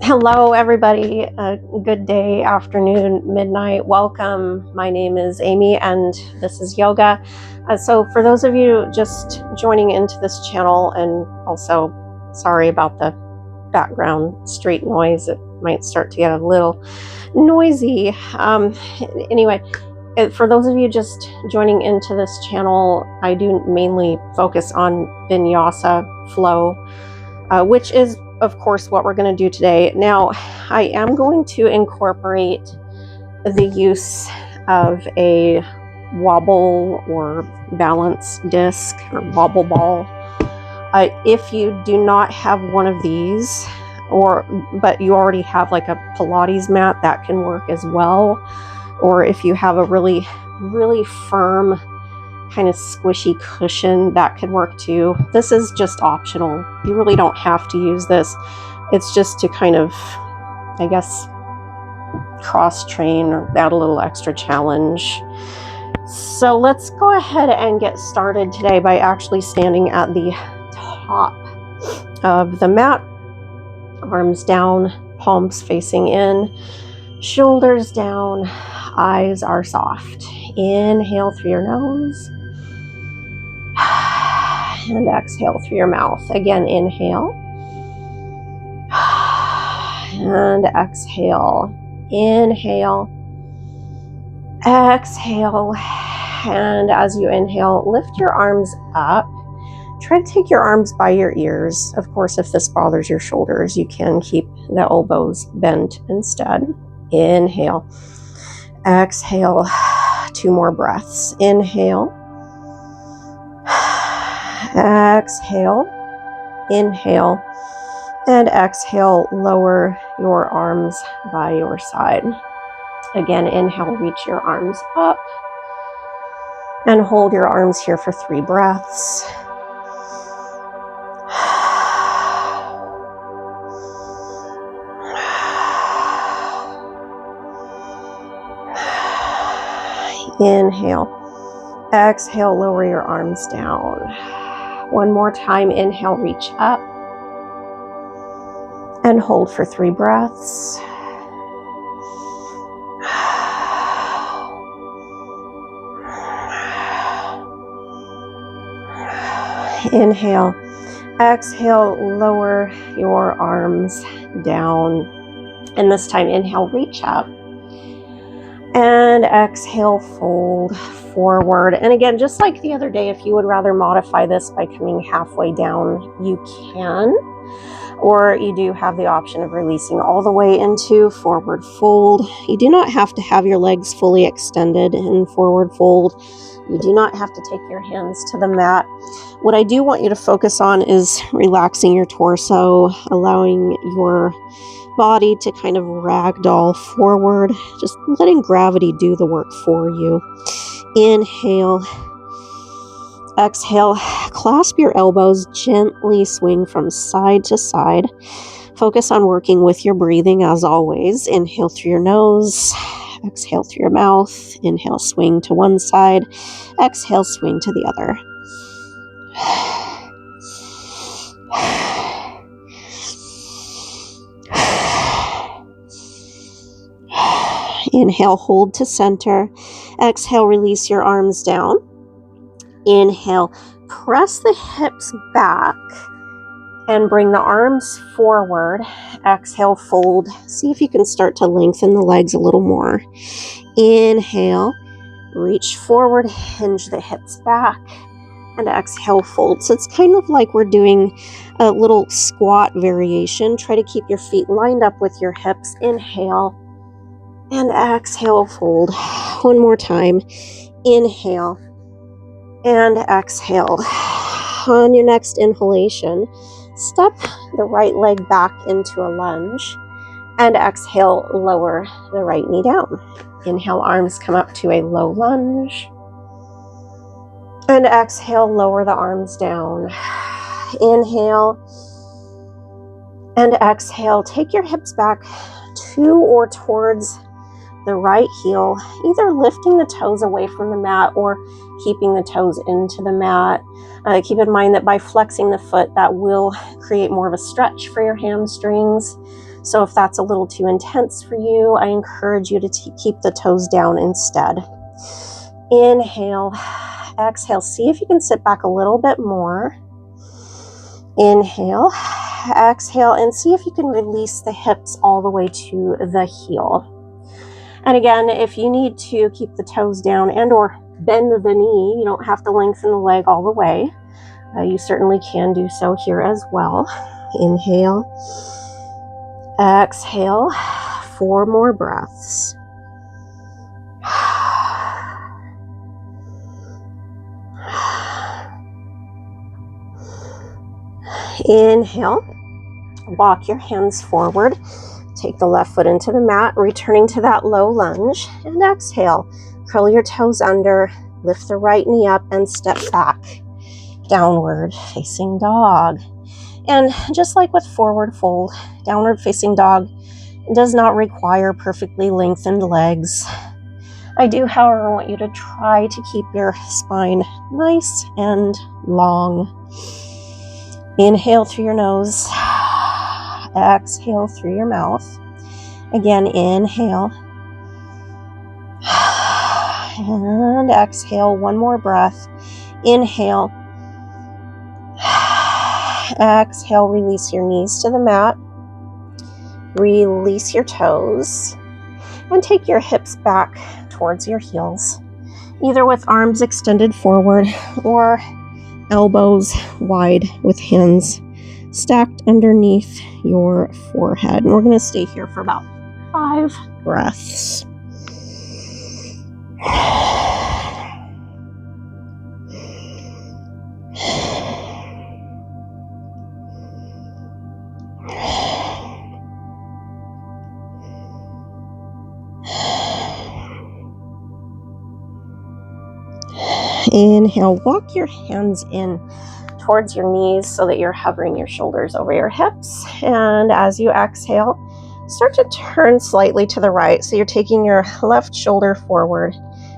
Hello, everybody. Good day, afternoon, midnight. Welcome. My name is Amy, and this is yoga. So, for those of you just joining into this channel, and also sorry about the background street noise, it might start to get a little noisy. Anyway, for those of you just joining into this channel, I do mainly focus on vinyasa flow, which is of course what we're going to do today. Now, I am going to incorporate the use of a wobble or balance disc or wobble ball. If you do not have one of these, but you already have like a Pilates mat, that can work as well. Or if you have a really, really firm kind of squishy cushion, that could work too. This is just optional. You really don't have to use this. It's just to kind of, I guess, cross train or add a little extra challenge. So let's go ahead and get started today by actually standing at the top of the mat. Arms down, palms facing in, shoulders down, eyes are soft. Inhale through your nose. And exhale through your mouth. Again, inhale. And exhale. Inhale. Exhale. And as you inhale, lift your arms up. Try to take your arms by your ears. Of course, if this bothers your shoulders, you can keep the elbows bent instead. Inhale. Exhale. 2 more breaths. Inhale. Exhale, inhale, and exhale, lower your arms by your side. Again, inhale, reach your arms up, and hold your arms here for 3 breaths. Inhale, exhale, lower your arms down. One more time, inhale, reach up, and hold for 3 breaths. Inhale, exhale, lower your arms down. And this time, inhale, reach up, and exhale, fold forward. And again, just like the other day, if you would rather modify this by coming halfway down, you can. Or you do have the option of releasing all the way into forward fold. You do not have to have your legs fully extended in forward fold. You do not have to take your hands to the mat. What I do want you to focus on is relaxing your torso, allowing your body to kind of ragdoll forward, just letting gravity do the work for you. Inhale, exhale, clasp your elbows, gently swing from side to side. Focus on working with your breathing as always. Inhale through your nose, exhale through your mouth. Inhale, swing to one side, exhale, swing to the other. Inhale, hold to center. Exhale, release your arms down. Inhale, press the hips back and bring the arms forward. Exhale, fold. See if you can start to lengthen the legs a little more. Inhale, reach forward, hinge the hips back, and exhale, fold. So it's kind of like we're doing a little squat variation. Try to keep your feet lined up with your hips. Inhale, and exhale, fold. One more time. Inhale and exhale. On your next inhalation, step the right leg back into a lunge and exhale, lower the right knee down. Inhale, arms come up to a low lunge. And exhale, lower the arms down. Inhale and exhale. Take your hips back to or towards the right heel, either lifting the toes away from the mat or keeping the toes into the mat. Keep in mind that by flexing the foot, that will create more of a stretch for your hamstrings. So if that's a little too intense for you, I encourage you to keep the toes down instead. Inhale, exhale. See if you can sit back a little bit more. Inhale, exhale, and see if you can release the hips all the way to the heel. And again, if you need to keep the toes down and or bend the knee, you don't have to lengthen the leg all the way. You certainly can do so here as well. Inhale, exhale, 4 more breaths. Inhale, walk your hands forward. Take the left foot into the mat, returning to that low lunge. And exhale, curl your toes under, lift the right knee up and step back. Downward facing dog. And just like with forward fold, downward facing dog does not require perfectly lengthened legs. I do, however, want you to try to keep your spine nice and long. Inhale through your nose, exhale through your mouth. Again, inhale and exhale. 1 more breath. Inhale, exhale, release your knees to the mat. Release your toes and take your hips back towards your heels, either with arms extended forward or elbows wide with hands stacked underneath your forehead. And we're going to stay here for about 5 breaths. Inhale, walk your hands in towards your knees so that you're hovering your shoulders over your hips. And as you exhale, start to turn slightly to the right. So you're taking your left shoulder forward,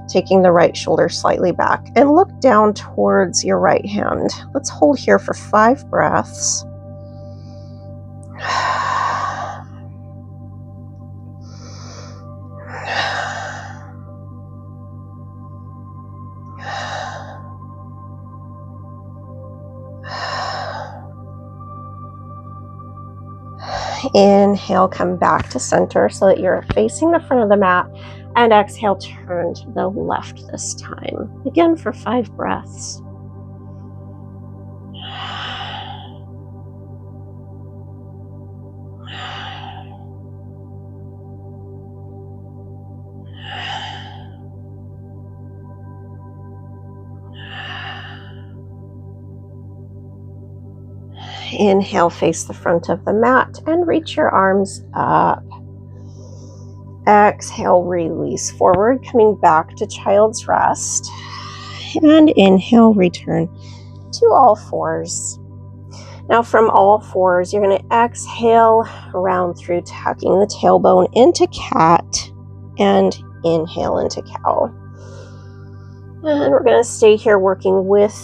taking the right shoulder slightly back, and look down towards your right hand. Let's hold here for 5 breaths. Inhale, come back to center so that you're facing the front of the mat, and exhale, turn to the left this time. Again for 5 breaths. Inhale, face the front of the mat and reach your arms up. Exhale, release forward, coming back to child's rest. And inhale, return to all fours. Now from all fours, you're going to exhale, round through, tucking the tailbone into cat, and inhale into cow. And we're going to stay here working with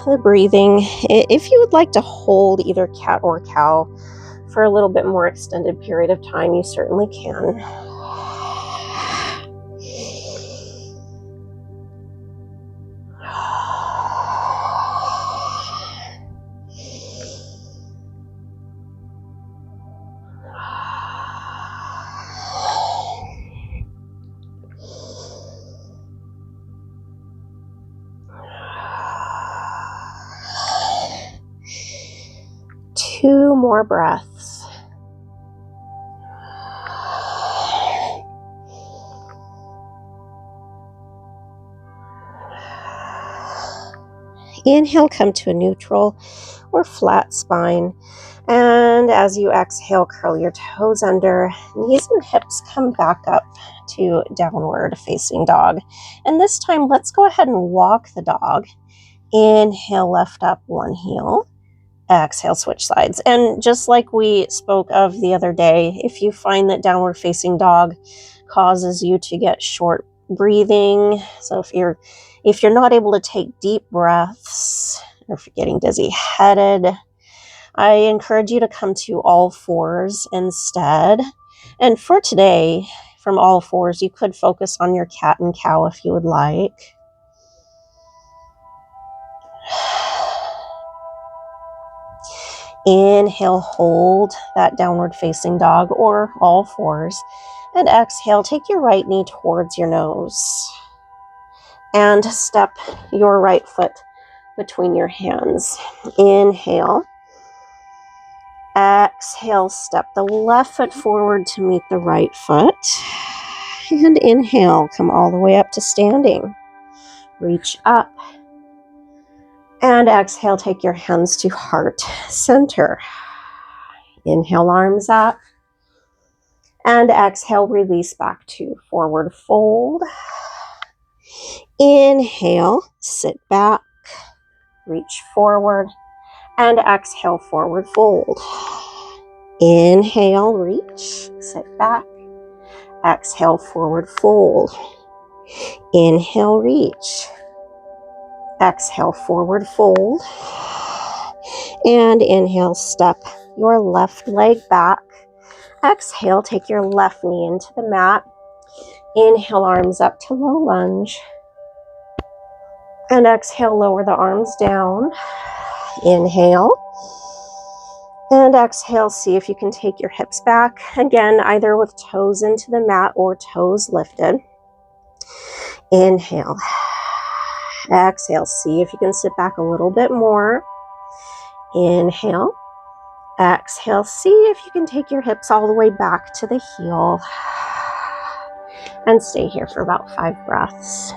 the breathing. If you would like to hold either cat or cow for a little bit more extended period of time, you certainly can. Two more breaths. Inhale, come to a neutral or flat spine. And as you exhale, curl your toes under, knees and hips come back up to downward facing dog. And this time, let's go ahead and walk the dog. Inhale, lift up one heel. Exhale, switch sides. And just like we spoke of the other day, if you find that downward facing dog causes you to get short breathing, so if you're not able to take deep breaths, or if you're getting dizzy headed, I encourage you to come to all fours instead. And for today, from all fours, you could focus on your cat and cow if you would like. Inhale, hold that downward facing dog or all fours. And exhale, take your right knee towards your nose. And step your right foot between your hands. Inhale. Exhale, step the left foot forward to meet the right foot. And inhale, come all the way up to standing. Reach up. And exhale, take your hands to heart center. Inhale, arms up. And exhale, release back to forward fold. Inhale, sit back, reach forward, and exhale, forward fold. Inhale, reach, sit back. Exhale, forward fold. Inhale, reach. Exhale, forward fold. And inhale, step your left leg back. Exhale, take your left knee into the mat. Inhale, arms up to low lunge. And exhale, lower the arms down. Inhale. And exhale, see if you can take your hips back. Again, either with toes into the mat or toes lifted. Inhale. Exhale, see if you can sit back a little bit more. Inhale. Exhale, see if you can take your hips all the way back to the heel. And stay here for about 5 breaths.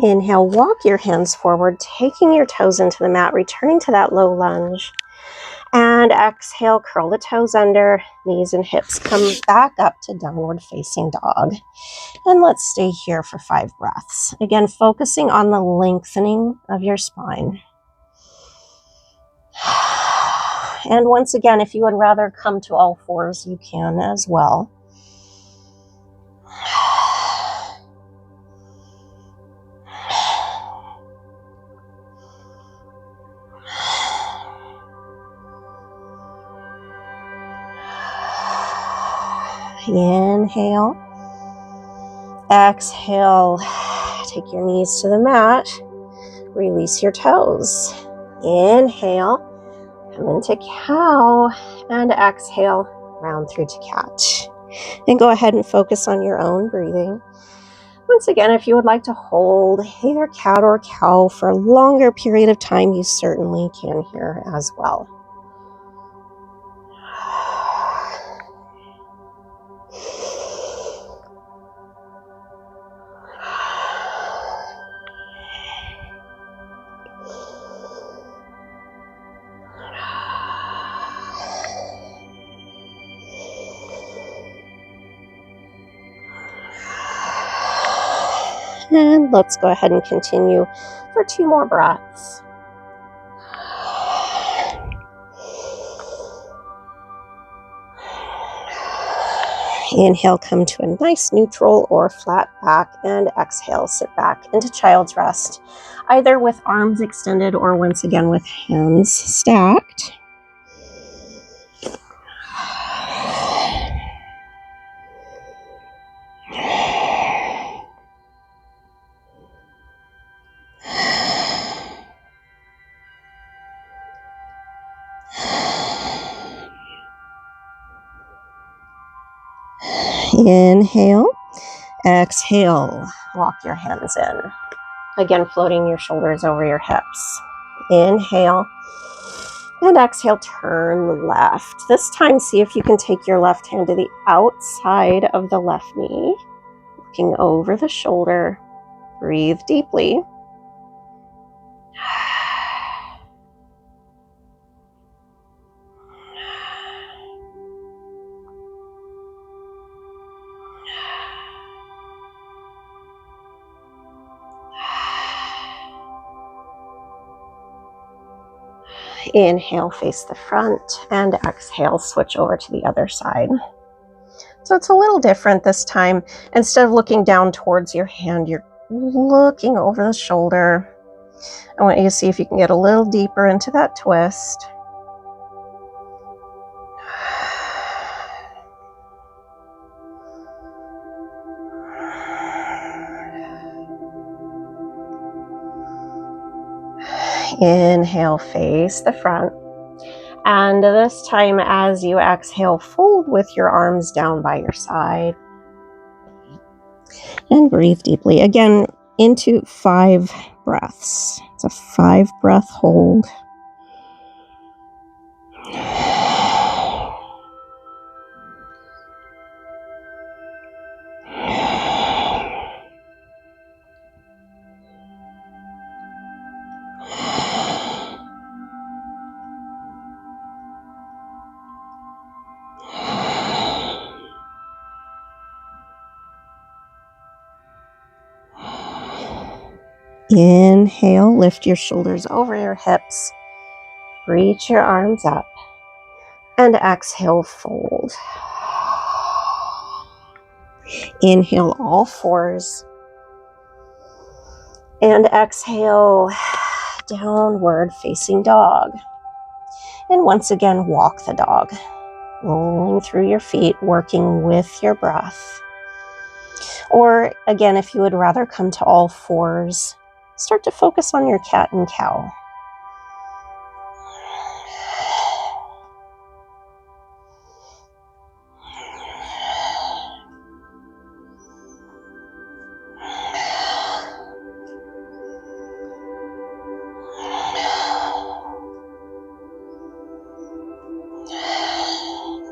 Inhale, walk your hands forward, taking your toes into the mat, returning to that low lunge. And exhale, curl the toes under, knees and hips come back up to downward facing dog. And let's stay here for 5 breaths. Again, focusing on the lengthening of your spine. And once again, if you would rather come to all fours, you can as well. Inhale. Exhale. Take your knees to the mat. Release your toes. Inhale. Come into cow. And exhale. Round through to cat. And go ahead and focus on your own breathing. Once again, if you would like to hold either cat or cow for a longer period of time, you certainly can here as well. And let's go ahead and continue for 2 more breaths. Inhale, come to a nice neutral or flat back, and exhale, sit back into child's rest, either with arms extended or once again with hands stacked. Inhale, exhale, walk your hands in. Again, floating your shoulders over your hips. Inhale, and exhale, turn left. This time, see if you can take your left hand to the outside of the left knee, looking over the shoulder. Breathe deeply. Inhale, face the front, and exhale, switch over to the other side. So it's a little different this time. Instead of looking down towards your hand, you're looking over the shoulder. I want you to see if you can get a little deeper into that twist. Inhale, face the front. And this time, as you exhale, fold with your arms down by your side. And breathe deeply. Again, into 5 breaths. It's a 5-breath hold. Inhale, lift your shoulders over your hips. Reach your arms up. And exhale, fold. Inhale, all 4s. And exhale, downward facing dog. And once again, walk the dog. Rolling through your feet, working with your breath. Or again, if you would rather come to all 4s, start to focus on your cat and cow.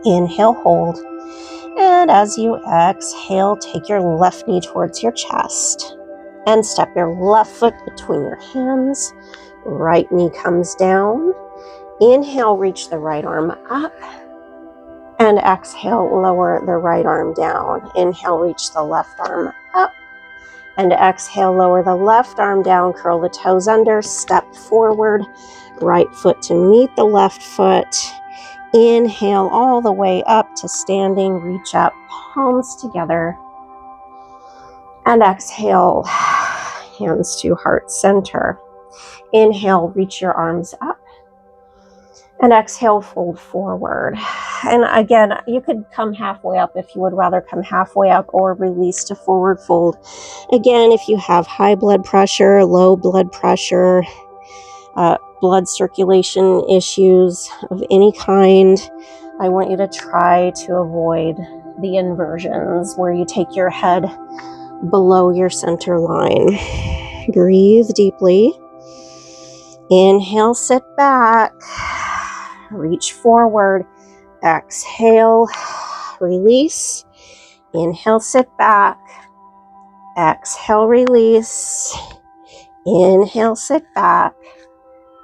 Inhale, hold. And as you exhale, take your left knee towards your chest and step your left foot between your hands. Right knee comes down. Inhale, reach the right arm up. And exhale, lower the right arm down. Inhale, reach the left arm up. And exhale, lower the left arm down, curl the toes under, step forward, right foot to meet the left foot. Inhale all the way up to standing, reach up, palms together. And exhale, hands to heart center. Inhale, reach your arms up. And exhale, fold forward. And again, you could come halfway up if you would rather come halfway up, or release to forward fold. Again, if you have high blood pressure, low blood pressure, blood circulation issues of any kind, I want you to try to avoid the inversions where you take your head below your center line. Breathe deeply. Inhale, sit back. Reach forward. Exhale, release. Inhale, sit back. Exhale, release. Inhale, sit back.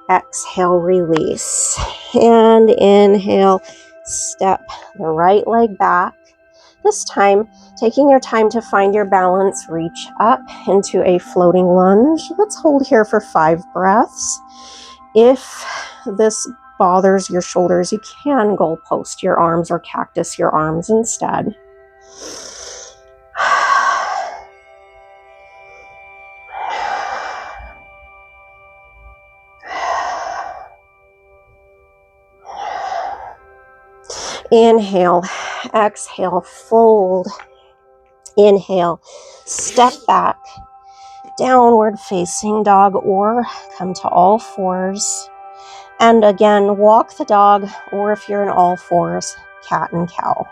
Exhale, release. And inhale, step the right leg back. This time, taking your time to find your balance, reach up into a floating lunge. Let's hold here for 5 breaths. If this bothers your shoulders, you can goalpost your arms or cactus your arms instead. Inhale, exhale, fold. Inhale, step back, downward facing dog, or come to all 4s. And again, walk the dog, or if you're in all 4s, cat and cow.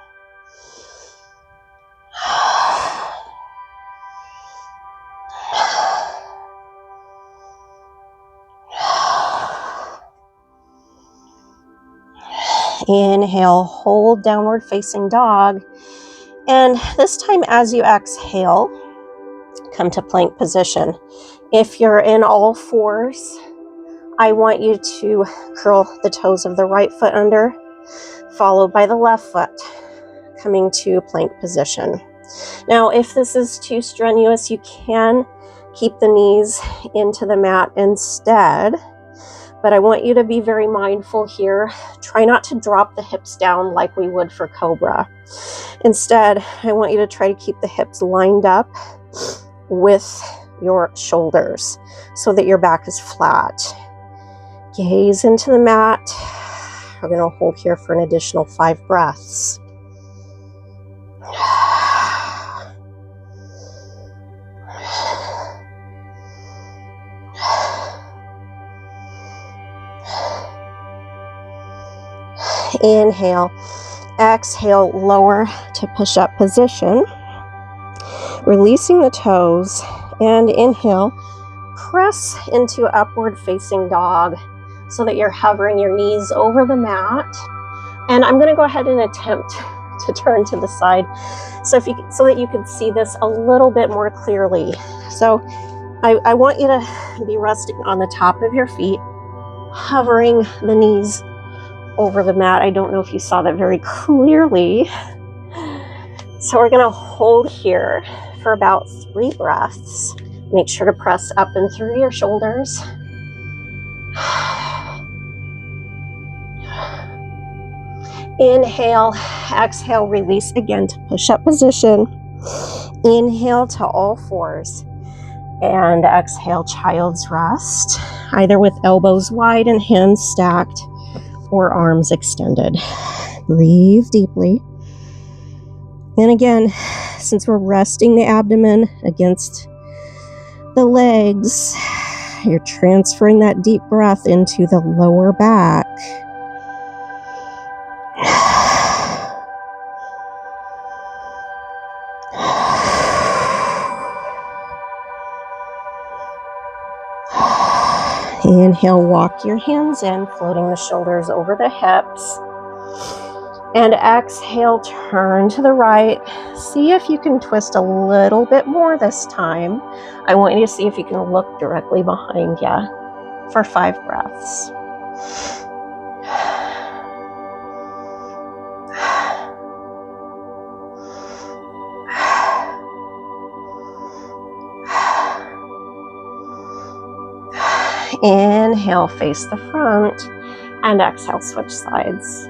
Inhale, hold downward facing dog. And this time as you exhale, come to plank position. If you're in all 4s, I want you to curl the toes of the right foot under, followed by the left foot, coming to plank position. Now, if this is too strenuous, you can keep the knees into the mat instead. But I want you to be very mindful here. Try not to drop the hips down like we would for Cobra. Instead, I want you to try to keep the hips lined up with your shoulders so that your back is flat. Gaze into the mat. We're going to hold here for an additional 5 breaths. Inhale, exhale, lower to push-up position. Releasing the toes, and inhale, press into upward facing dog so that you're hovering your knees over the mat. And I'm going to go ahead and attempt to turn to the side so that you can see this a little bit more clearly. So I want you to be resting on the top of your feet, hovering the knees over the mat. I don't know if you saw that very clearly. So we're going to hold here for about 3 breaths. Make sure to press up and through your shoulders. Inhale, exhale, release again to push-up position. Inhale to all fours. And exhale, child's rest, either with elbows wide and hands stacked or arms extended. Breathe deeply. And again, since we're resting the abdomen against the legs, you're transferring that deep breath into the lower back. Inhale, walk your hands in, floating the shoulders over the hips. And exhale, turn to the right. See if you can twist a little bit more this time. I want you to see if you can look directly behind you for 5 breaths. Inhale, face the front, and exhale, switch sides.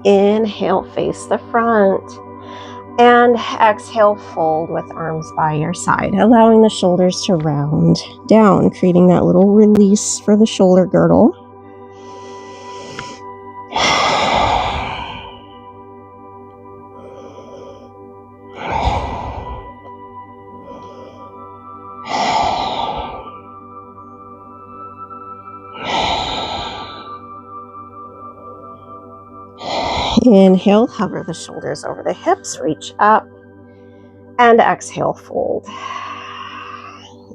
Inhale, face the front, and exhale, fold with arms by your side, allowing the shoulders to round down, creating that little release for the shoulder girdle. Inhale, hover the shoulders over the hips, reach up, and exhale, fold.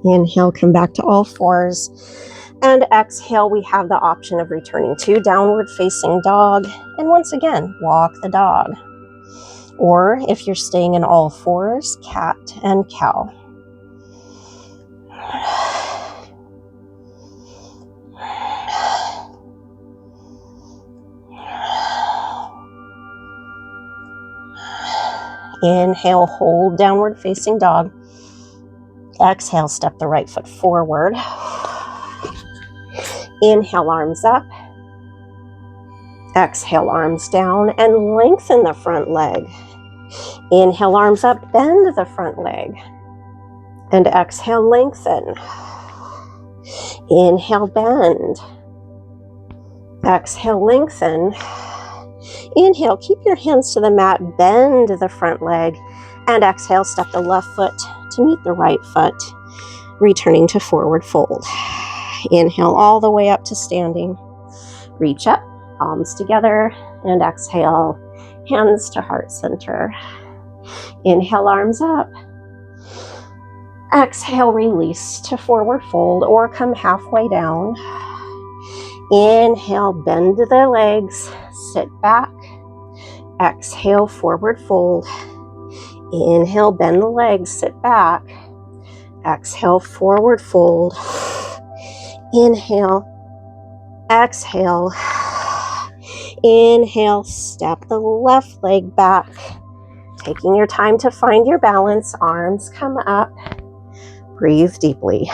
Inhale, come back to all fours, and exhale, we have the option of returning to downward facing dog, and once again, walk the dog. Or if you're staying in all fours, cat and cow. Inhale, hold downward facing dog. Exhale, step the right foot forward. Inhale, arms up. Exhale, arms down, and lengthen the front leg. Inhale, arms up, bend the front leg. And exhale, lengthen. Inhale, bend. Exhale, lengthen. Inhale, keep your hands to the mat, bend the front leg, and exhale, step the left foot to meet the right foot, returning to forward fold. Inhale all the way up to standing. Reach up, palms together, and exhale, hands to heart center. Inhale, arms up. Exhale, release to forward fold or come halfway down. Inhale, bend the legs, sit back. Exhale, forward fold. Inhale, bend the legs, sit back. Exhale, forward fold. Inhale, exhale. Inhale, step the left leg back, taking your time to find your balance. Arms come up. Breathe deeply.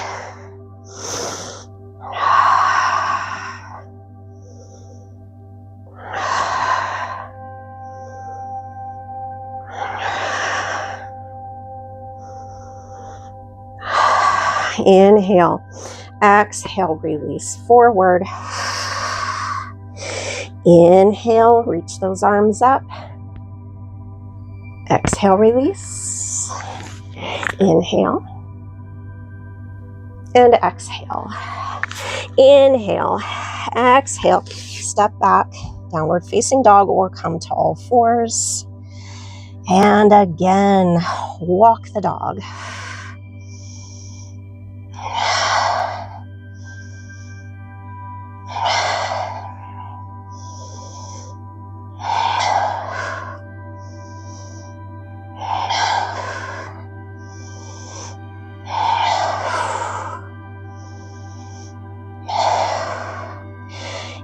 Inhale, exhale, release forward. Inhale, reach those arms up. Exhale, release. Inhale and exhale. Inhale, exhale, step back, downward facing dog, or come to all fours. And again, walk the dog.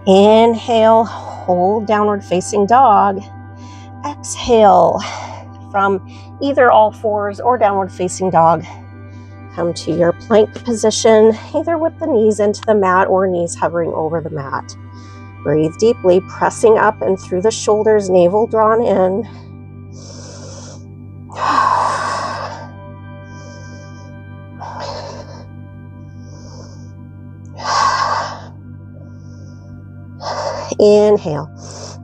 Inhale, hold downward facing dog. Exhale from either all fours or downward facing dog. Come to your plank position, either with the knees into the mat or knees hovering over the mat. Breathe deeply, pressing up and through the shoulders, navel drawn in. Inhale,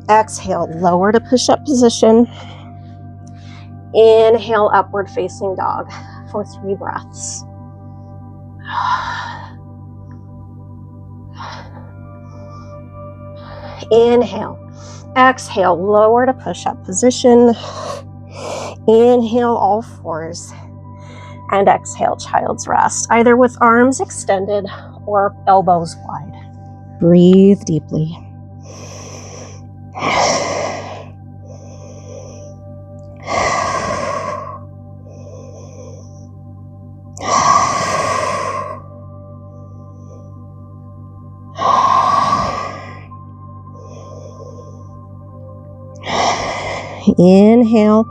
exhale, lower to push-up position. Inhale, upward facing dog for 3 breaths. Inhale, exhale, lower to push-up position. Inhale, all fours. And exhale, child's rest, either with arms extended or elbows wide. Breathe deeply. Inhale,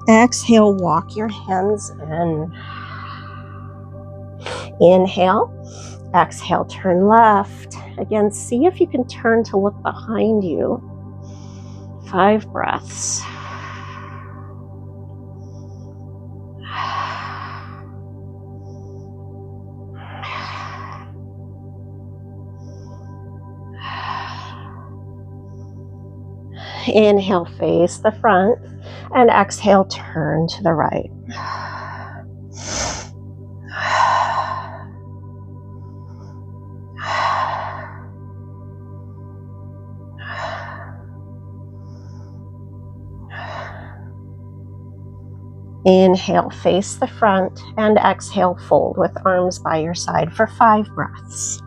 exhale, walk your hands in. Inhale, exhale, turn left. Again, see if you can turn to look behind you. 5 breaths. Inhale, face the front, and exhale, turn to the right. Inhale, face the front, and exhale, fold with arms by your side for 5 breaths.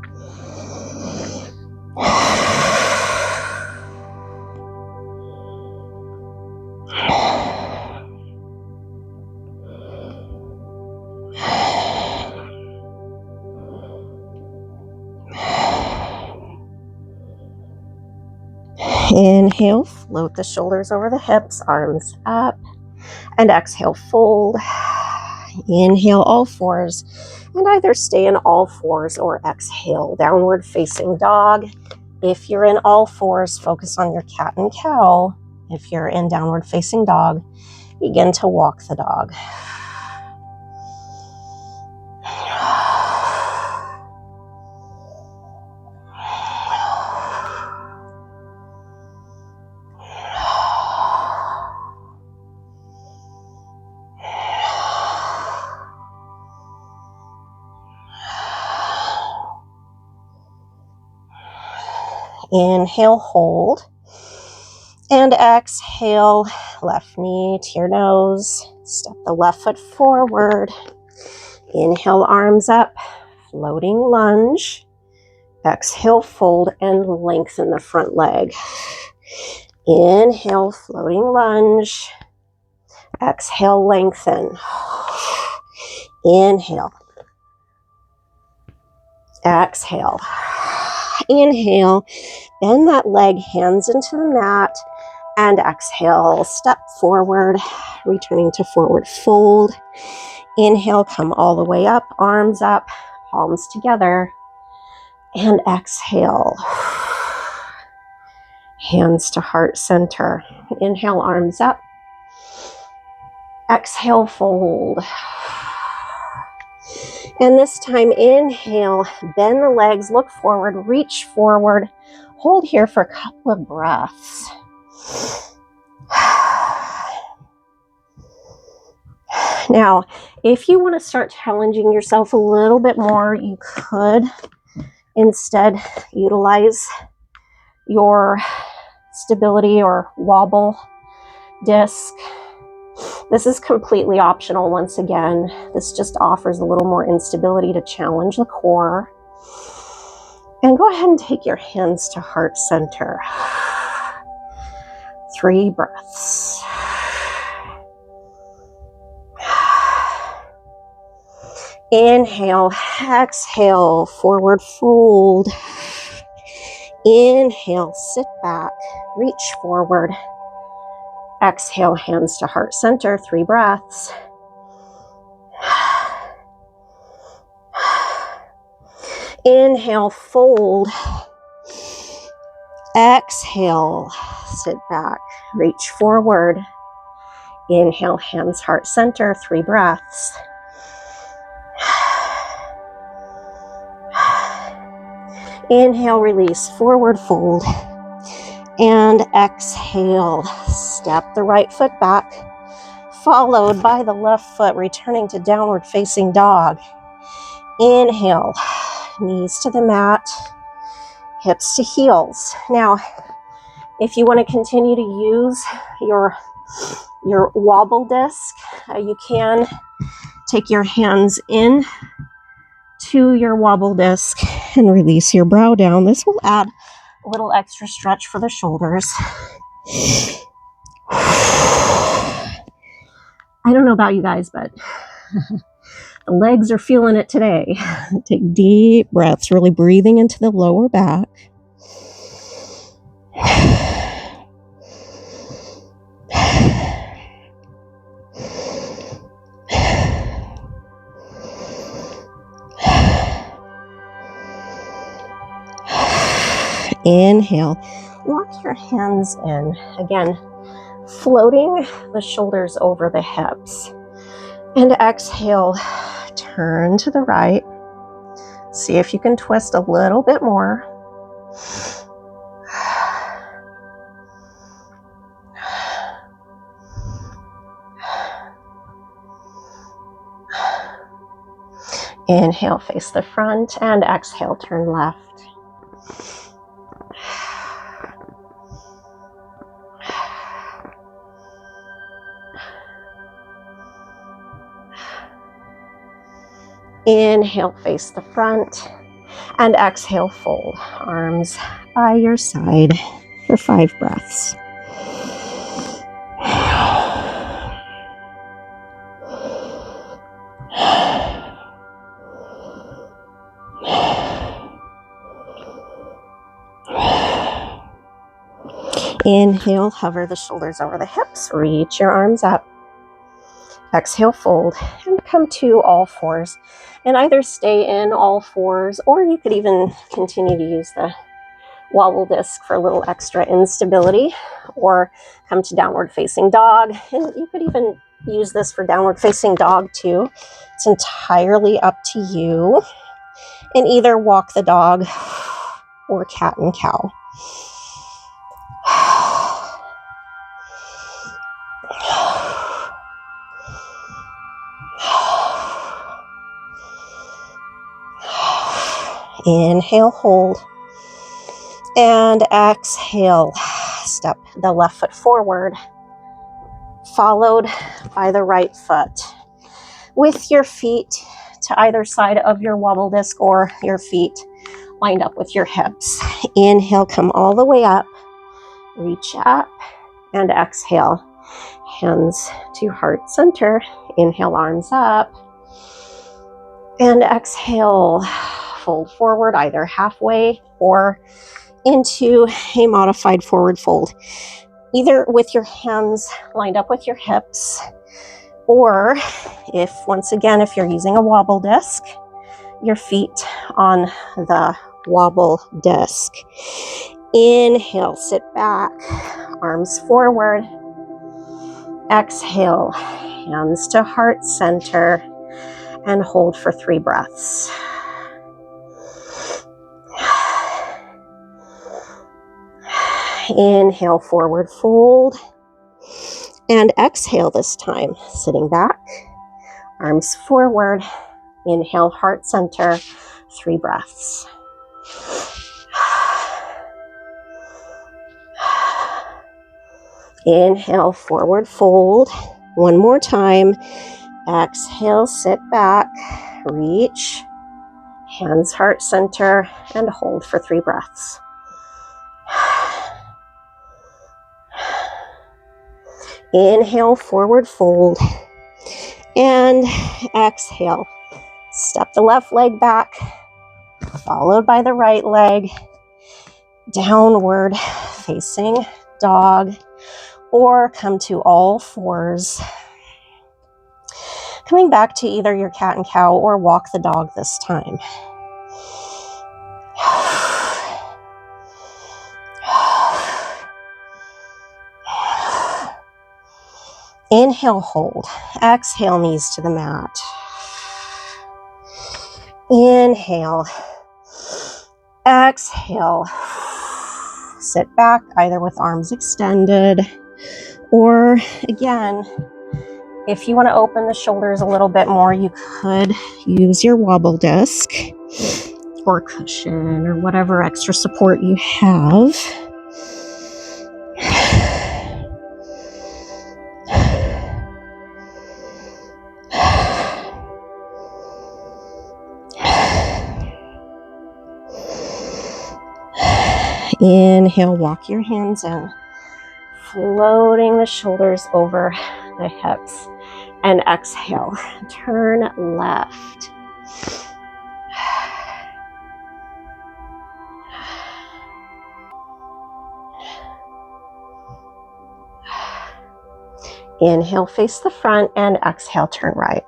Inhale, float the shoulders over the hips, arms up, and exhale, fold. Inhale, all fours, and either stay in all fours or exhale, downward facing dog. If you're in all fours, focus on your cat and cow. If you're in downward facing dog, begin to walk the dog. Inhale, hold, and exhale, left knee to your nose. Step the left foot forward. Inhale, arms up, floating lunge. Exhale, fold and lengthen the front leg. Inhale, floating lunge. Exhale, lengthen. Inhale. Exhale. Inhale, bend that leg, hands into the mat, and exhale, step forward, returning to forward fold. Inhale, come all the way up, arms up, palms together, and exhale. Hands to heart center. Inhale, arms up. Exhale, fold. And this time, inhale, bend the legs, look forward, reach forward. Hold here for a couple of breaths. Now, if you want to start challenging yourself a little bit more, you could instead utilize your stability or wobble disc. This is completely optional once again. This just offers a little more instability to challenge the core. And go ahead and take your hands to heart center. 3 breaths. Inhale, exhale, forward fold. Inhale, sit back, reach forward. Exhale, hands to heart center, 3 breaths. Inhale, fold. Exhale, sit back, reach forward. Inhale, hands, heart center, 3 breaths. Inhale, release, forward fold. And exhale, step the right foot back, followed by the left foot, returning to downward facing dog. Inhale, knees to the mat, hips to heels. Now, if you want to continue to use your wobble disc, you can take your hands in to your wobble disc and release your brow down. This will add a little extra stretch for the shoulders. I don't know about you guys, but the legs are feeling it today. Take deep breaths, really breathing into the lower back. Inhale, walk your hands in. Again, floating the shoulders over the hips. And exhale, turn to the right. See if you can twist a little bit more. Inhale, face the front, and exhale, turn left. Inhale, face the front, and exhale, fold. Arms by your side for 5 breaths. Inhale, hover the shoulders over the hips, reach your arms up. Exhale, fold, and come to all fours. And either stay in all fours, or you could even continue to use the wobble disc for a little extra instability, or come to downward facing dog. And you could even use this for downward facing dog too. It's entirely up to you. And either walk the dog or cat and cow. Inhale, hold, and exhale. Step the left foot forward, followed by the right foot. With your feet to either side of your wobble disc or your feet lined up with your hips. Inhale, come all the way up, reach up, and exhale. Hands to heart center. Inhale, arms up, and exhale. fold forward, either halfway or into a modified forward fold, either with your hands lined up with your hips, or once again, if you're using a wobble disc, your feet on the wobble disc. Inhale, sit back, arms forward. Exhale, hands to heart center, and hold for 3 breaths. Inhale, forward fold, and exhale this time, sitting back, arms forward. Inhale, heart center, 3 breaths. Inhale, forward fold. One more time. Exhale, sit back, reach, hands heart center, and hold for 3 breaths. Inhale, forward fold, and exhale. Step the left leg back, followed by the right leg, downward facing dog, or come to all fours. Coming back to either your cat and cow or walk the dog this time. Inhale, hold. Exhale, knees to the mat. Inhale. Exhale. Sit back, either with arms extended, or again, if you want to open the shoulders a little bit more, you could use your wobble disc or cushion or whatever extra support you have. Inhale, walk your hands in, floating the shoulders over the hips. And exhale, turn left. Inhale, face the front, and exhale, turn right.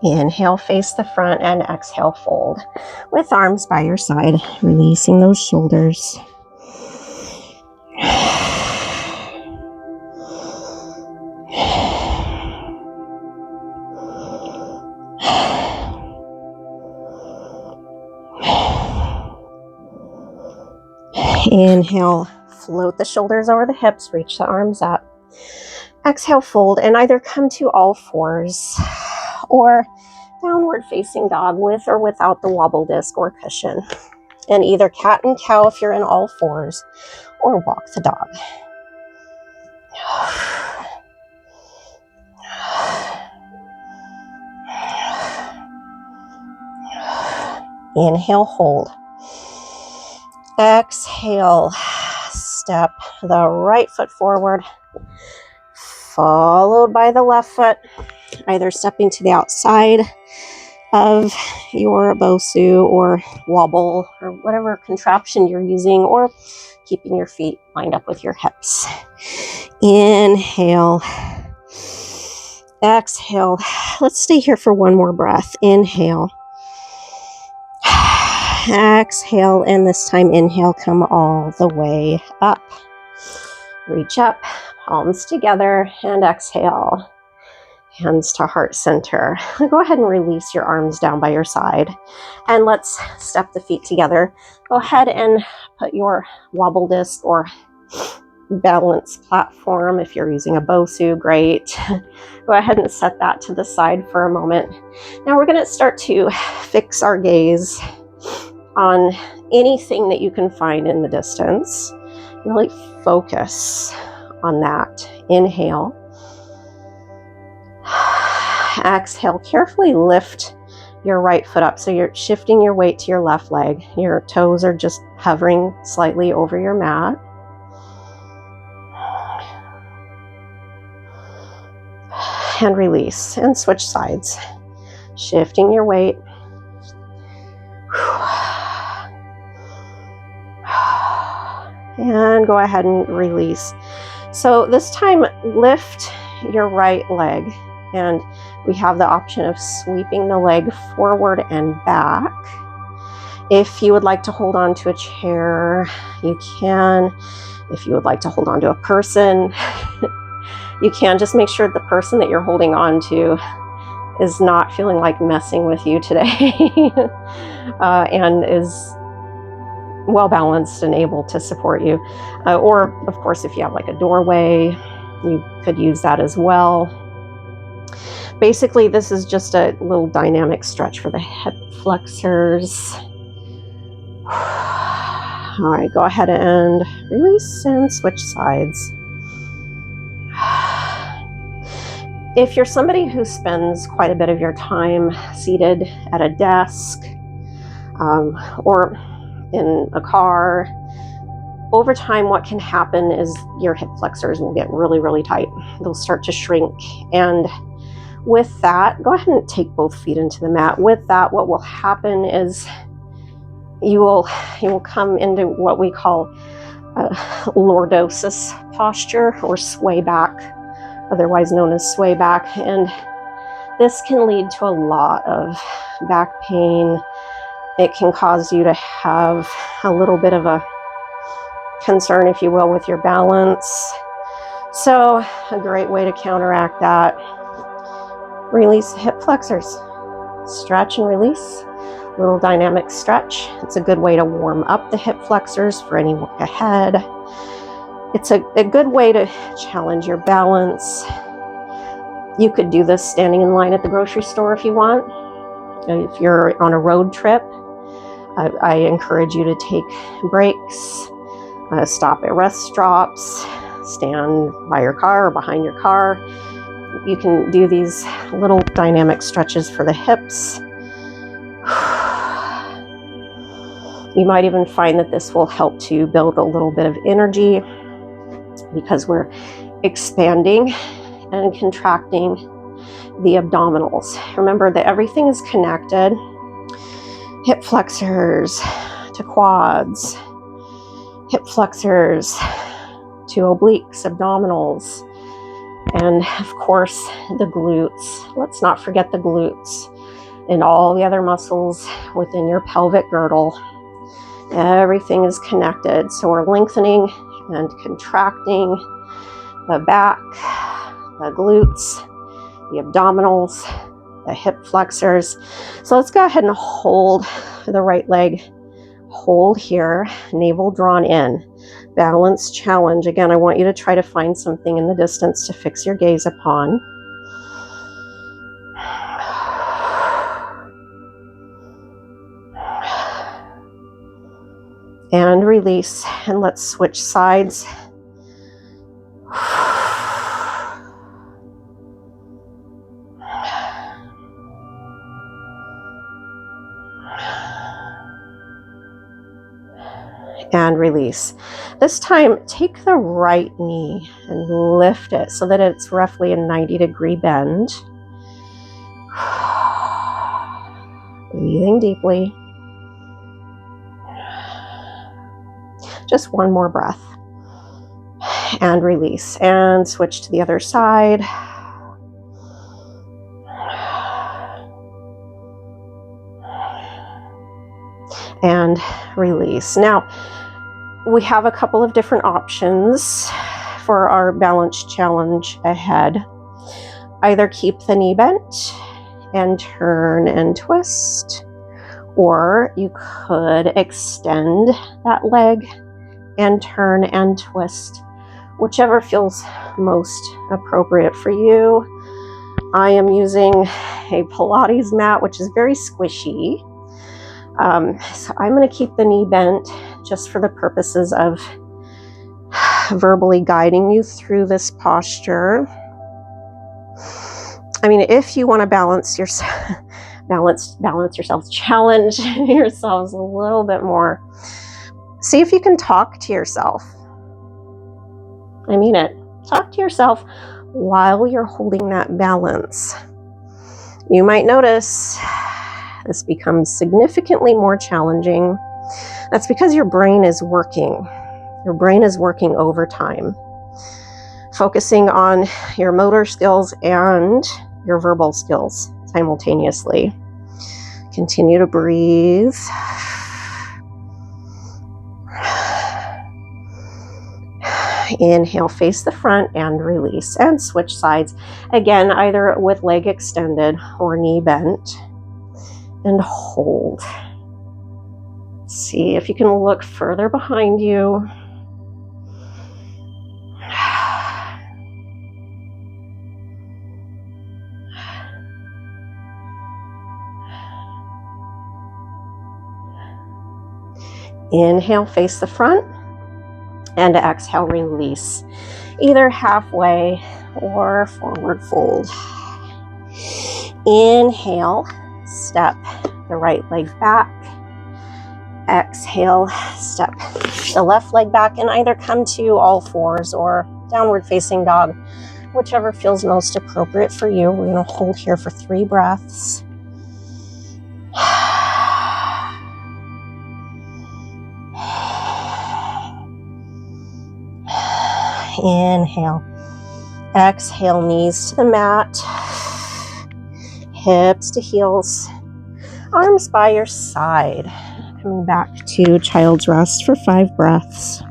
Inhale, face the front, and exhale, fold with arms by your side, releasing those shoulders. Inhale, float the shoulders over the hips, reach the arms up. Exhale, fold, and either come to all fours or downward facing dog with or without the wobble disc or cushion. And either cat and cow if you're in all fours, or walk the dog. Inhale, hold. Exhale, step the right foot forward, followed by the left foot, either stepping to the outside of your Bosu or wobble or whatever contraption you're using, or keeping your feet lined up with your hips. Inhale. Exhale. Let's stay here for one more breath. Inhale. Exhale, and this time inhale, come all the way up. Reach up, palms together, and exhale. Hands to heart center. Go ahead and release your arms down by your side. And let's step the feet together. Go ahead and put your wobble disc or balance platform. If you're using a Bosu, great. Go ahead and set that to the side for a moment. Now we're going to start to fix our gaze on anything that you can find in the distance. Really focus on that. Inhale. Exhale, carefully lift your right foot up. So you're shifting your weight to your left leg. Your toes are just hovering slightly over your mat. and release, and switch sides, shifting your weight. And go ahead and release. So this time, lift your right leg, and we have the option of sweeping the leg forward and back. If you would like to hold on to a chair, you can. If you would like to hold on to a person, you can. Just make sure the person that you're holding on to is not feeling like messing with you today and is well balanced and able to support you. Or, of course, if you have like a doorway, you could use that as well. Basically, this is just a little dynamic stretch for the hip flexors. All right, go ahead and release and switch sides. If you're somebody who spends quite a bit of your time seated at a desk or in a car, over time what can happen is your hip flexors will get really, really tight. They'll start to shrink. And with that, go ahead and take both feet into the mat. With that, what will happen is you will come into what we call lordosis posture, or sway back, otherwise known as sway back. And this can lead to a lot of back pain. It can cause you to have a little bit of a concern, if you will, with your balance. So a great way to counteract that, release hip flexors, stretch and release. Little dynamic stretch. It's a good way to warm up the hip flexors for any work ahead. It's a good way to challenge your balance. You could do this standing in line at the grocery store if you want. If you're on a road trip, I encourage you to take breaks, stop at rest stops, stand by your car or behind your car. You can do these little dynamic stretches for the hips. You might even find that this will help to build a little bit of energy because we're expanding and contracting the abdominals. Remember that everything is connected. Hip flexors to quads, hip flexors to obliques, abdominals, and of course the glutes. Let's not forget the glutes and all the other muscles within your pelvic girdle. Everything is connected. So we're lengthening and contracting the back, the glutes, the abdominals, the hip flexors. So let's go ahead and hold the right leg. Hold here, navel drawn in. Balance challenge. Again, I want you to try to find something in the distance to fix your gaze upon. And release, and let's switch sides. And release. This time, take the right knee and lift it so that it's roughly a 90-degree bend. Breathing deeply. Just one more breath. And release. And switch to the other side. And release. Now, we have a couple of different options for our balance challenge ahead. Either keep the knee bent and turn and twist, or you could extend that leg and turn and twist, whichever feels most appropriate for you. I am using a Pilates mat, which is very squishy. So I'm going to keep the knee bent just for the purposes of verbally guiding you through this posture. I mean, if you want to balance yourself, challenge yourselves a little bit more. See if you can talk to yourself. I mean it. Talk to yourself while you're holding that balance. You might notice this becomes significantly more challenging. That's because your brain is working. Your brain is working overtime, focusing on your motor skills and your verbal skills simultaneously. Continue to breathe. Inhale, face the front and release, and switch sides. Again, either with leg extended or knee bent, and hold. See if you can look further behind you. Inhale, face the front, and exhale, release. Either halfway or forward fold. Inhale, step the right leg back. Exhale, step the left leg back, and either come to all fours or downward facing dog, whichever feels most appropriate for you. We're going to hold here for 3 breaths. Inhale. Exhale, knees to the mat. Hips to heels. Arms by your side. Coming back to child's rest for 5 breaths.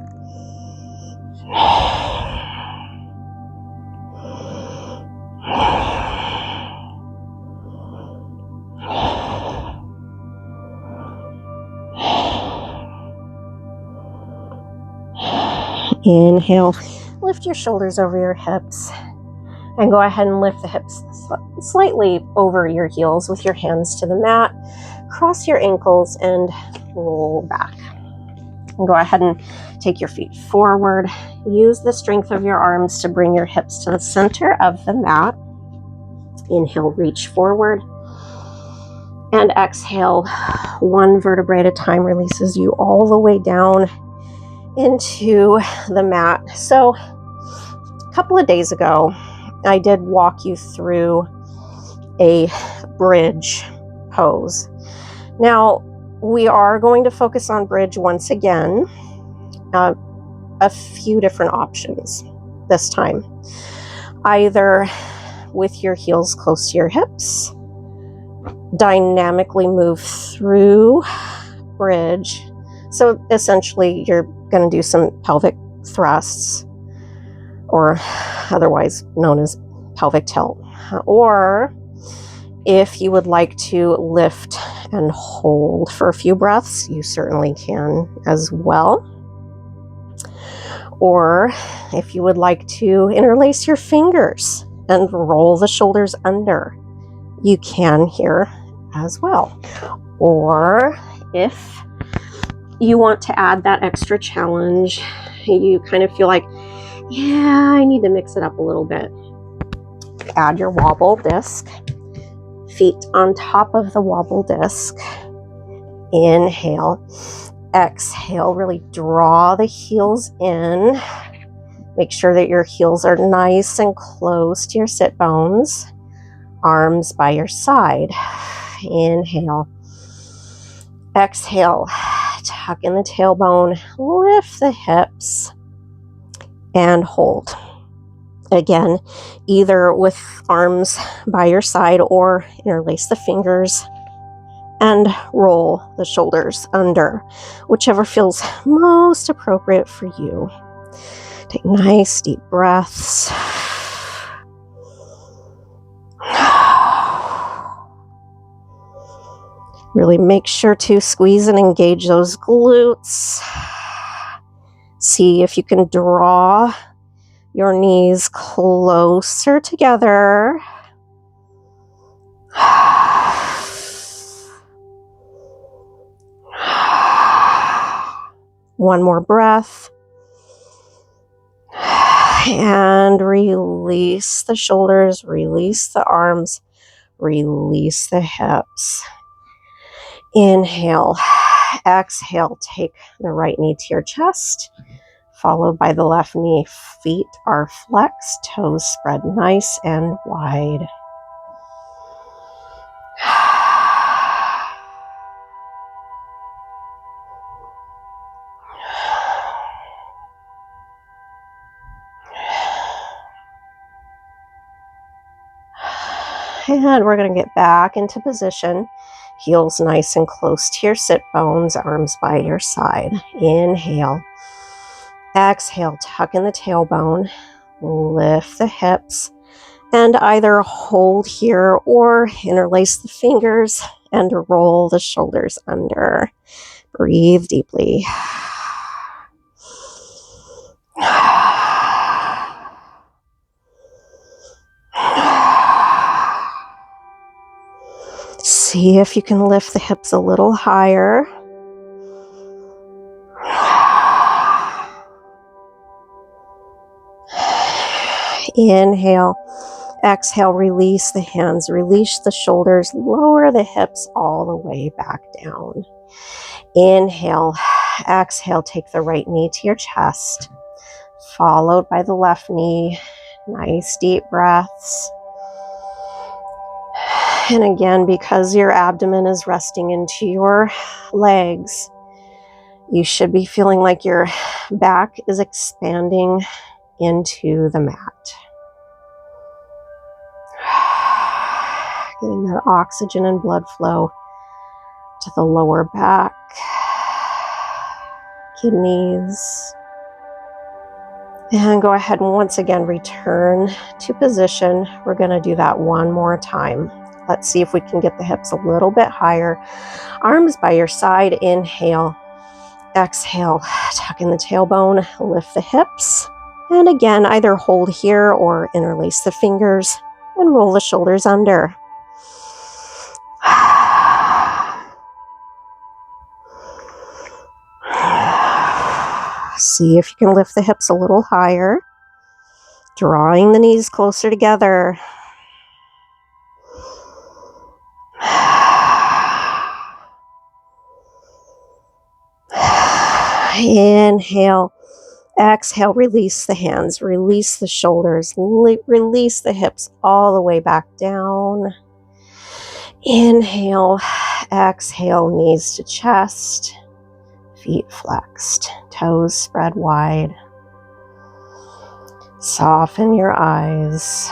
Inhale, lift your shoulders over your hips, and go ahead and lift the hips slightly over your heels with your hands to the mat. Cross your ankles and roll back. And go ahead and take your feet forward. Use the strength of your arms to bring your hips to the center of the mat. Inhale, reach forward. And exhale, 1 vertebrae at a time releases you all the way down into the mat. So a couple of days ago, I did walk you through a bridge pose. Now, we are going to focus on bridge once again. A few different options this time. Either with your heels close to your hips, dynamically move through bridge. So essentially, you're going to do some pelvic thrusts, or otherwise known as pelvic tilt. Or if you would like to lift and hold for a few breaths, you certainly can as well. Or if you would like to interlace your fingers and roll the shoulders under, you can here as well. Or if you want to add that extra challenge, you kind of feel like, yeah, I need to mix it up a little bit. Add your wobble disc, feet on top of the wobble disc. Inhale, exhale, really draw the heels in. Make sure that your heels are nice and close to your sit bones. Arms by your side. Inhale, exhale, tuck in the tailbone, lift the hips, and hold. Again, either with arms by your side or interlace the fingers and roll the shoulders under, whichever feels most appropriate for you. Take nice deep breaths. Really make sure to squeeze and engage those glutes. See if you can draw your knees closer together. One more breath. And release the shoulders, release the arms, release the hips. Inhale, exhale, take the right knee to your chest. followed by the left knee. Feet are flexed, toes spread nice and wide. And we're going to get back into position. Heels nice and close to your sit bones, arms by your side. Inhale. Exhale, tuck in the tailbone. Lift the hips. And either hold here or interlace the fingers and roll the shoulders under. Breathe deeply. See if you can lift the hips a little higher. Inhale. Exhale, release the hands, release the shoulders, lower the hips all the way back down. Inhale. Exhale, take the right knee to your chest, followed by the left knee. Nice deep breaths. And again, because your abdomen is resting into your legs, you should be feeling like your back is expanding into the mat. Getting that oxygen and blood flow to the lower back, kidneys. And go ahead and once again return to position. We're going to do that one more time. Let's see if we can get the hips a little bit higher. Arms by your side. Inhale. Exhale. Tuck in the tailbone. Lift the hips. And again, either hold here or interlace the fingers and roll the shoulders under. See if you can lift the hips a little higher, drawing the knees closer together. Inhale. Exhale, release the hands, release the shoulders, release the hips all the way back down. Inhale. Exhale, knees to chest. Feet flexed, toes spread wide. Soften your eyes.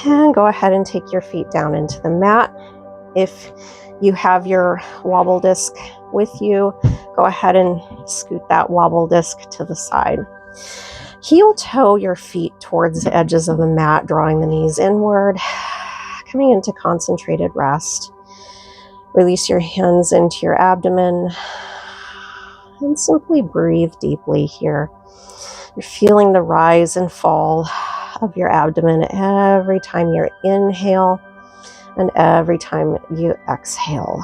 And go ahead and take your feet down into the mat. If you have your wobble disc with you, go ahead and scoot that wobble disc to the side. Heel toe your feet towards the edges of the mat, drawing the knees inward, coming into concentrated rest. Release your hands into your abdomen and simply breathe deeply here. You're feeling the rise and fall of your abdomen every time you inhale and every time you exhale.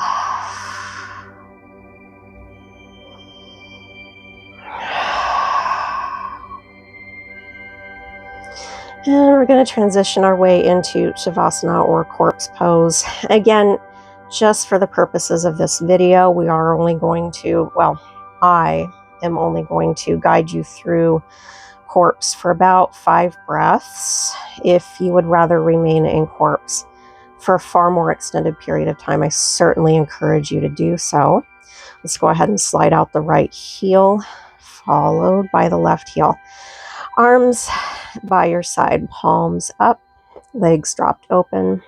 And we're going to transition our way into Shavasana or corpse pose. Again, just for the purposes of this video, we are only going to, well, I am only going to guide you through corpse for about 5 breaths. If you would rather remain in corpse for a far more extended period of time, I certainly encourage you to do so. Let's go ahead and slide out the right heel, followed by the left heel. Arms by your side, palms up, legs dropped open.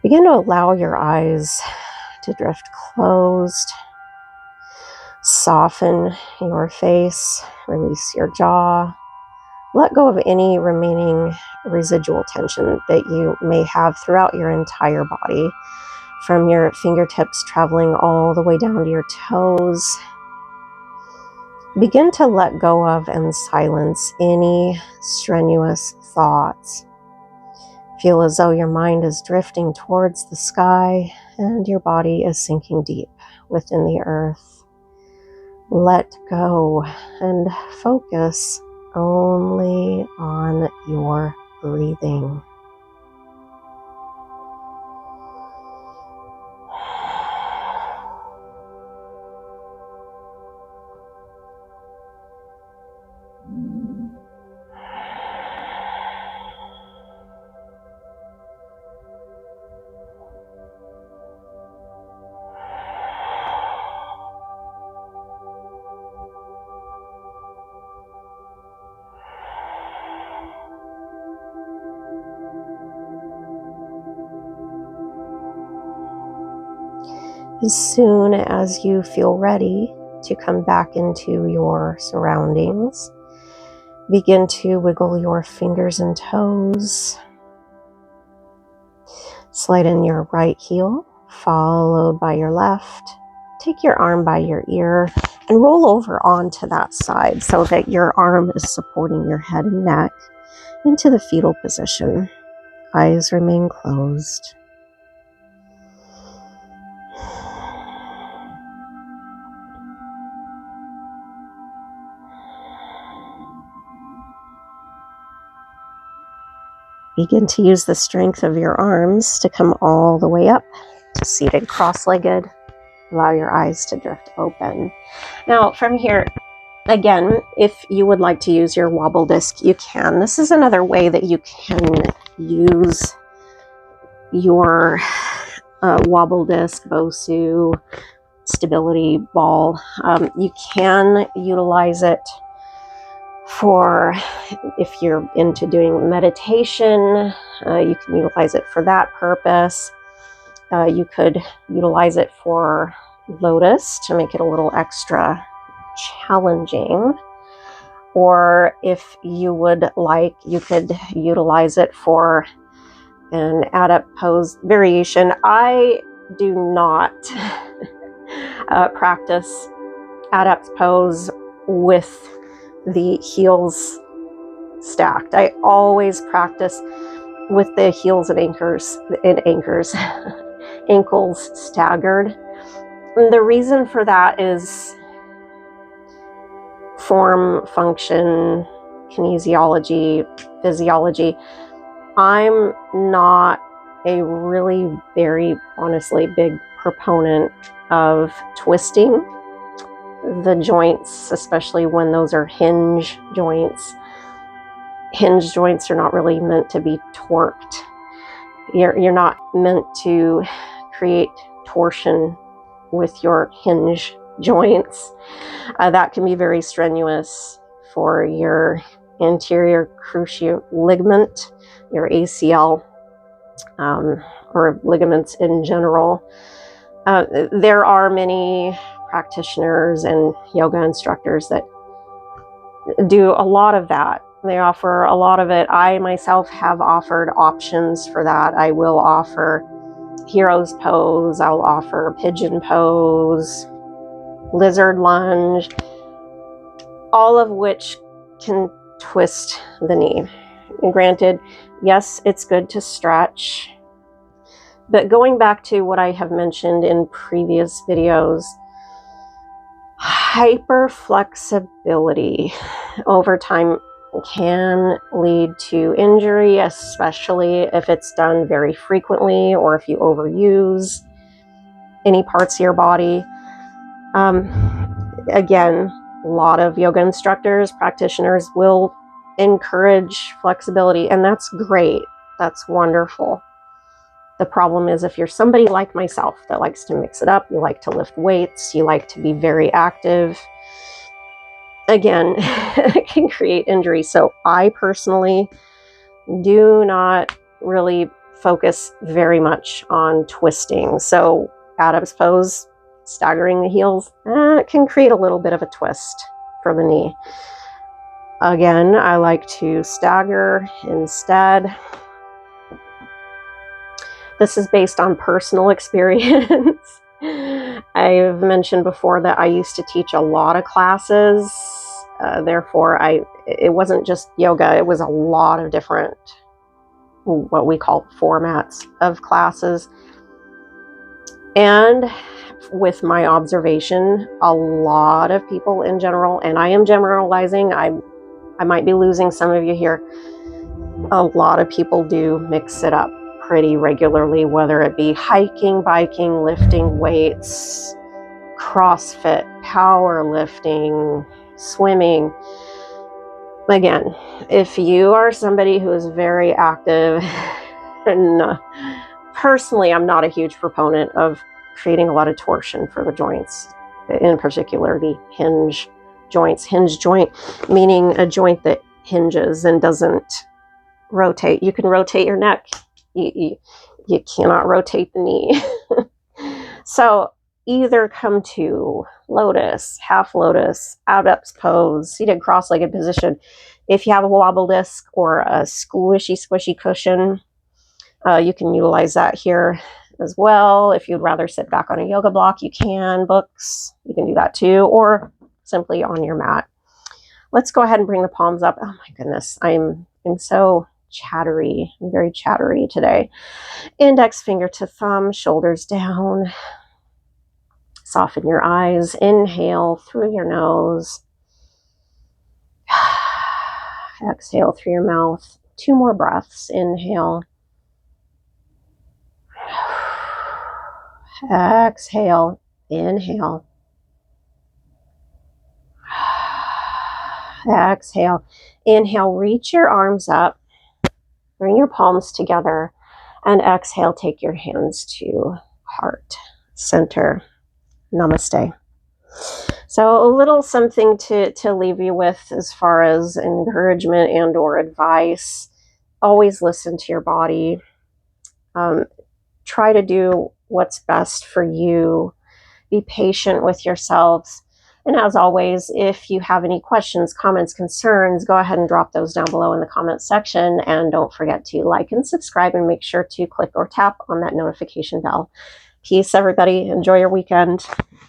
Begin to allow your eyes to drift closed. Soften your face, release your jaw. Let go of any remaining residual tension that you may have throughout your entire body, from your fingertips traveling all the way down to your toes. Begin to let go of and silence any strenuous thoughts. Feel as though your mind is drifting towards the sky and your body is sinking deep within the earth. Let go and focus only on your breathing. As soon as you feel ready to come back into your surroundings, begin to wiggle your fingers and toes. Slide in your right heel, followed by your left. Take your arm by your ear and roll over onto that side so that your arm is supporting your head and neck into the fetal position. Eyes remain closed. Begin to use the strength of your arms to come all the way up to seated cross-legged. Allow your eyes to drift open. Now from here, again, if you would like to use your wobble disc, you can. This is another way that you can use your wobble disc, Bosu, stability ball. You can utilize it for, if you're into doing meditation, you can utilize it for that purpose. You could utilize it for lotus to make it a little extra challenging. Or if you would like, you could utilize it for an adept pose variation. I do not practice adept pose with the heels stacked. I always practice with the heels and ankles staggered. And the reason for that is form, function, kinesiology, physiology. I'm not a really very honestly big proponent of twisting the joints, especially when those are hinge joints. Hinge joints are not really meant to be torqued. You're not meant to create torsion with your hinge joints. That can be very strenuous for your anterior cruciate ligament, your ACL, or ligaments in general. There are many practitioners and yoga instructors that do a lot of that. They offer a lot of it. I myself have offered options for that. I will offer hero's pose, I'll offer pigeon pose, lizard lunge, all of which can twist the knee. And granted, yes, it's good to stretch, but going back to what I have mentioned in previous videos, hyperflexibility over time can lead to injury, especially if it's done very frequently or if you overuse any parts of your body. Again, a lot of yoga instructors, practitioners will encourage flexibility, and that's great. That's wonderful. The problem is if you're somebody like myself that likes to mix it up, you like to lift weights, you like to be very active, again, it can create injury. So I personally do not really focus very much on twisting. So Adam's pose, staggering the heels, can create a little bit of a twist for the knee. Again, I like to stagger instead. This is based on personal experience. I've mentioned before that I used to teach a lot of classes. Therefore, it wasn't just yoga. It was a lot of different, what we call formats of classes. And with my observation, a lot of people in general, and I am generalizing, I might be losing some of you here, a lot of people do mix it up pretty regularly, whether it be hiking, biking, lifting weights, CrossFit, powerlifting, swimming. Again, if you are somebody who is very active, and personally, I'm not a huge proponent of creating a lot of torsion for the joints, in particular the hinge joints. Hinge joint meaning a joint that hinges and doesn't rotate. You can rotate your neck. You cannot rotate the knee. So either come to lotus, half lotus, abduct pose, seated cross-legged position. If you have a wobble disc or a squishy cushion, you can utilize that here as well. If you'd rather sit back on a yoga block, you can. Books, you can do that too, or simply on your mat. Let's go ahead and bring the palms up. Oh my goodness, I'm so chattery. I'm very chattery today. Index finger to thumb, shoulders down. Soften your eyes. Inhale through your nose. Exhale through your mouth. 2 more breaths. Inhale. Exhale. Inhale. Exhale. Inhale, reach your arms up. Bring your palms together. And exhale, take your hands to heart, center. Namaste. So a little something to leave you with as far as encouragement and or advice. Always listen to your body. Try to do what's best for you. Be patient with yourselves. And as always, if you have any questions, comments, concerns, go ahead and drop those down below in the comments section. And don't forget to like and subscribe and make sure to click or tap on that notification bell. Peace, everybody. Enjoy your weekend.